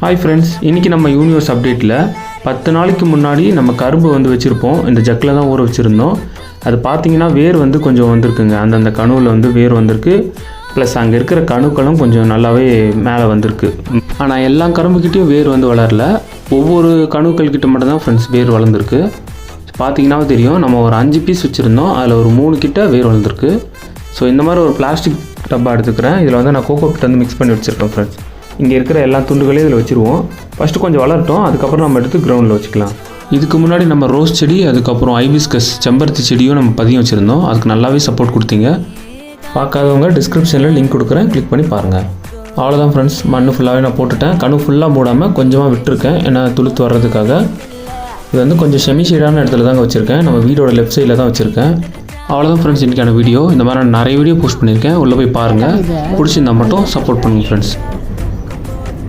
Hi friends, இன்றைக்கி நம்ம universe அப்டேட்டில் 10 நாளைக்கு முன்னாடி நம்ம கரும்பு வந்து வச்சுருப்போம். இந்த ஜக்கில் தான் ஊற வச்சுருந்தோம். அது பார்த்தீங்கன்னா வேர் வந்து கொஞ்சம் வந்திருக்குங்க. அந்தந்த கணுவில் வந்து வேர் வந்திருக்கு. ப்ளஸ் அங்கே இருக்கிற கணுக்களும் கொஞ்சம் நல்லாவே மேலே வந்திருக்கு. ஆனால் எல்லா கரும்புக்கிட்டேயும் வேர் வந்து வளரல. ஒவ்வொரு கணுக்கள்கிட்ட மட்டும்தான் ஃப்ரெண்ட்ஸ் வேர் வளர்ந்துருக்கு. பார்த்தீங்கன்னா தெரியும், நம்ம ஒரு 5 பீஸ் வச்சுருந்தோம். அதில் ஒரு 3 கிட்ட வேர் வளர்ந்துருக்கு. ஸோ இந்த மாதிரி ஒரு பிளாஸ்டிக் டப்பா எடுத்துக்கிறேன். இதில் வந்து நான் கோகோ பிட் வந்து மிக்ஸ் பண்ணி வச்சுருக்கேன் ஃப்ரெண்ட்ஸ். இங்கே இருக்கிற எல்லா துண்டுகளையும் இதில் வச்சுருவோம். ஃபஸ்ட்டு கொஞ்சம் வளரட்டும், அதுக்கப்புறம் நம்ம எடுத்து கிரவுண்டில் வச்சுக்கலாம். இதுக்கு முன்னாடி நம்ம ரோஸ் செடி, அதுக்கப்புறம் ஐபிஸ்கஸ் செம்பருத்தி செடியும் நம்ம பதியம் வச்சுருந்தோம். அதுக்கு நல்லாவே சப்போர்ட் கொடுத்தீங்க. பார்க்காதவங்க டிஸ்கிரிப்ஷனில் லிங்க் கொடுக்குறேன், கிளிக் பண்ணி பாருங்கள். அவ்வளோதான் ஃப்ரெண்ட்ஸ், மண் ஃபுல்லாகவே நான் போட்டுட்டேன். கணு ஃபுல்லாக மூடாமல் கொஞ்சமாக விட்டுருக்கேன், ஏன்னா துளுத்து வர்றதுக்காக. இது வந்து கொஞ்சம் செமிஷேடான இடத்துல தாங்க வச்சுருக்கேன். நம்ம வீடோட லெஃப்ட் சைடில் தான் வச்சுருக்கேன். அவ்வளோதான் ஃப்ரெண்ட்ஸ் இன்றைக்கான வீடியோ. இந்த மாதிரி நான் நிறைய வீடியோ போஸ்ட் பண்ணியிருக்கேன், உள்ளே போய் பாருங்கள். பிடிச்சிருந்தா மட்டும் சப்போர்ட் பண்ணுங்கள் ஃப்ரெண்ட்ஸ்.